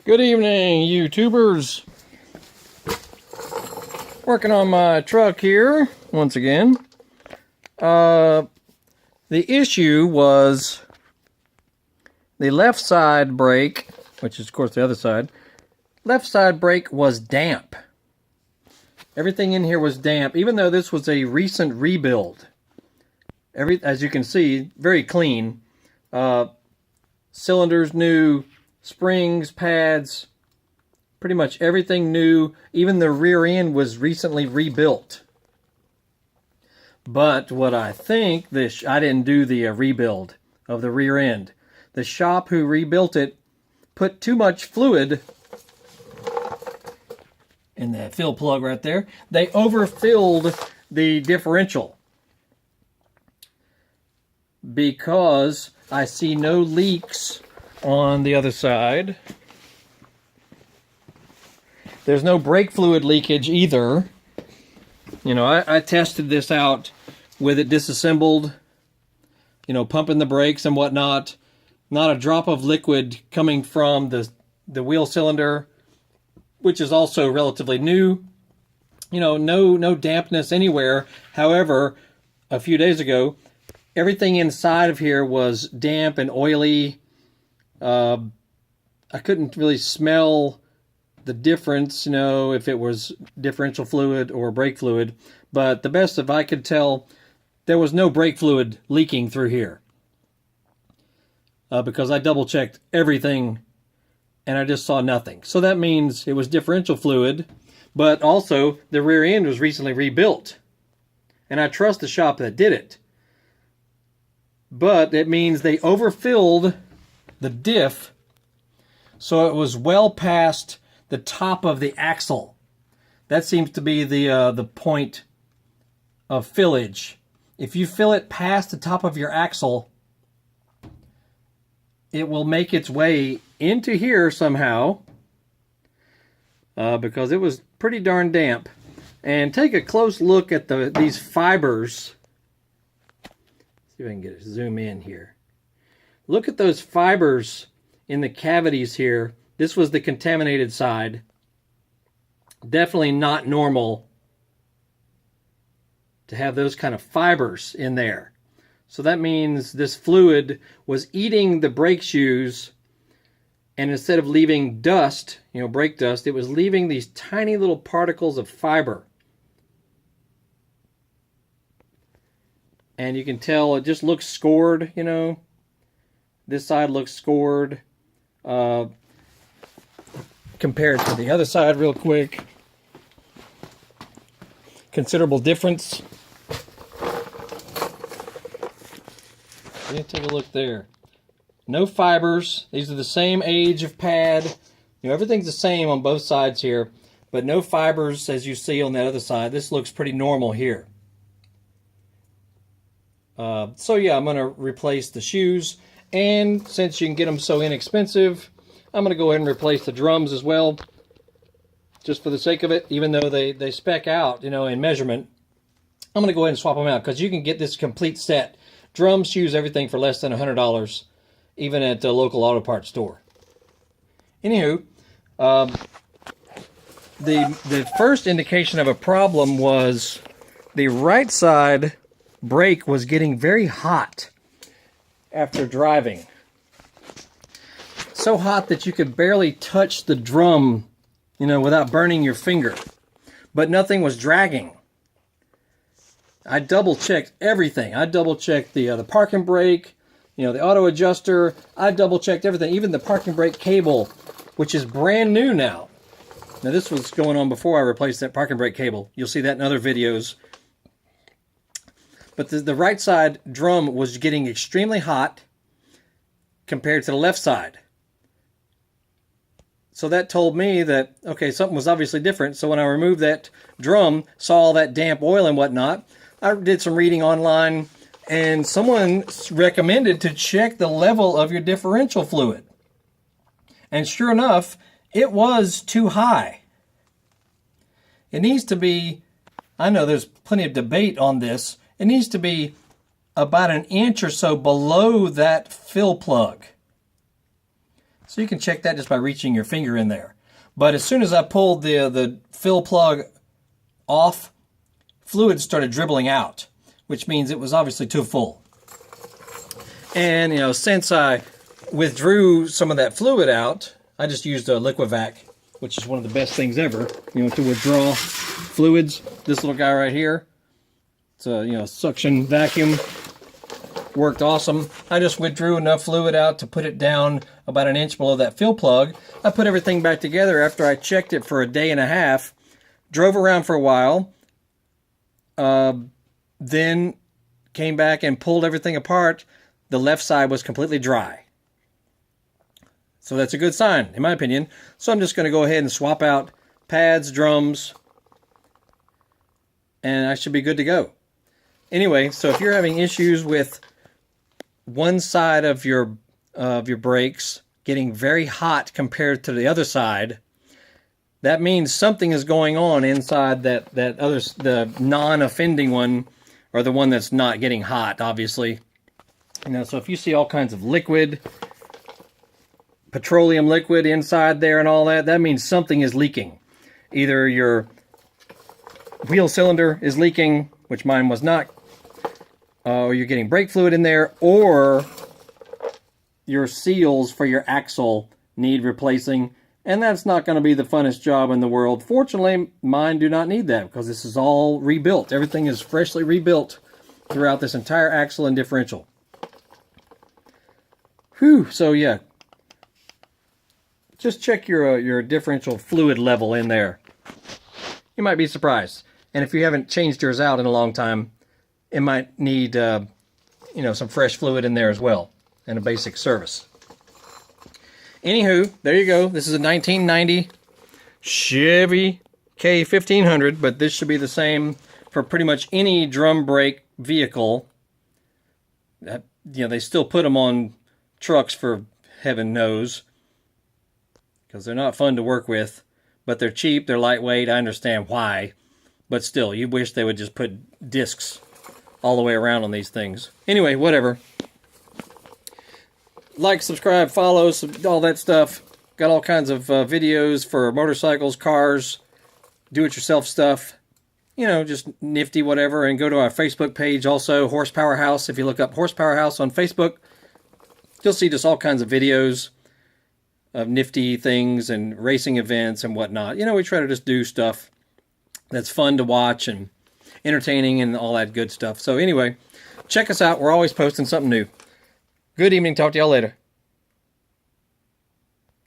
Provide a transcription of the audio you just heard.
Good evening, YouTubers. Working on my truck here once again. The issue was the left side brake, which is of course the other side. Left side brake was damp. Everything in here was damp, even though this was a recent rebuild. As you can see, very clean. Cylinders new, springs, pads, pretty much everything new. Even the rear end was recently rebuilt. But what I think, I didn't do the rebuild of the rear end. The shop who rebuilt it put too much fluid in that fill plug right there. They overfilled the differential, because I see no leaks on the other side. There's no brake fluid leakage either. You know, I tested this out with it disassembled, you know, pumping the brakes and whatnot. Not a drop of liquid coming from the wheel cylinder, which is also relatively new. You know, no dampness anywhere. However, a few days ago, everything inside of here was damp and oily. I couldn't really smell the difference, you know, if it was differential fluid or brake fluid. But the best of I could tell, there was no brake fluid leaking through here. Because I double checked everything and I just saw nothing. So that means it was differential fluid, but also the rear end was recently rebuilt. And I trust the shop that did it. But it means they overfilled the diff, so it was well past the top of the axle. That seems to be the point of fillage. If you fill it past the top of your axle, it will make its way into here somehow, because it was pretty darn damp. And take a close look at these fibers. See if I can get it zoom in here. Look at those fibers in the cavities here. This was the contaminated side. Definitely not normal to have those kind of fibers in there. So that means this fluid was eating the brake shoes, and instead of leaving dust, you know, brake dust, it was leaving these tiny little particles of fiber. And you can tell it just looks scored, you know. This side looks scored. Compared to the other side real quick. Considerable difference. Yeah, take a look there. No fibers. These are the same age of pad. You know, everything's the same on both sides here, but no fibers as you see on that other side. This looks pretty normal here. So yeah, I'm going to replace the shoes, and since you can get them so inexpensive, I'm going to go ahead and replace the drums as well, just for the sake of it. Even though they spec out, you know, in measurement, I'm going to go ahead and swap them out, because you can get this complete set. Drums, shoes, everything for less than $100, even at the local auto parts store. Anywho, the first indication of a problem was the right side brake was getting very hot after driving. So hot that you could barely touch the drum, you know, without burning your finger. But nothing was dragging. I double checked everything. I double checked the parking brake, you know, the auto adjuster. I double checked everything, even the parking brake cable, which is brand new now. Now this was going on before I replaced that parking brake cable. You'll see that in other videos. But the right side drum was getting extremely hot compared to the left side. So that told me that, okay, something was obviously different. So when I removed that drum, saw all that damp oil and whatnot, I did some reading online, and someone recommended to check the level of your differential fluid. And sure enough, it was too high. It needs to be, I know there's plenty of debate on this, it needs to be about an inch or so below that fill plug. So you can check that just by reaching your finger in there. But as soon as I pulled the fill plug off, fluid started dribbling out, which means it was obviously too full. And, you know, since I withdrew some of that fluid out, I just used a Liquivac, which is one of the best things ever, you know, to withdraw fluids. This little guy right here, it's a, you know, suction vacuum. Worked awesome. I just withdrew enough fluid out to put it down about an inch below that fill plug. I put everything back together after I checked it for a day and a half, drove around for a while, then came back and pulled everything apart. The left side was completely dry. So that's a good sign, in my opinion. So I'm just going to go ahead and swap out pads, drums, and I should be good to go. Anyway, so if you're having issues with one side of your brakes getting very hot compared to the other side, that means something is going on inside that other, the non-offending one, or the one that's not getting hot, obviously. You know, so if you see all kinds of liquid, petroleum liquid inside there and all that, that means something is leaking. Either your wheel cylinder is leaking, which mine was not, or you're getting brake fluid in there, or your seals for your axle need replacing, and that's not going to be the funnest job in the world. Fortunately, mine do not need that, because this is all rebuilt. Everything is freshly rebuilt throughout this entire axle and differential. Whew, so yeah. Just check your differential fluid level in there. You might be surprised. And if you haven't changed yours out in a long time, it might need, you know, some fresh fluid in there as well, and a basic service. Anywho, there you go. This is a 1990 Chevy K1500, but this should be the same for pretty much any drum brake vehicle. That, you know, they still put them on trucks for heaven knows, because they're not fun to work with, but they're cheap, they're lightweight. I understand why, but still, you wish they would just put discs all the way around on these things. Anyway, whatever. Like, subscribe, follow, all that stuff. Got all kinds of videos for motorcycles, cars, do-it-yourself stuff. You know, just nifty whatever. And go to our Facebook page also, Horsepower House. If you look up Horsepower House on Facebook, you'll see just all kinds of videos of nifty things and racing events and whatnot. You know, we try to just do stuff that's fun to watch and entertaining and all that good stuff. So anyway, check us out. We're always posting something new. Good evening. Talk to y'all later.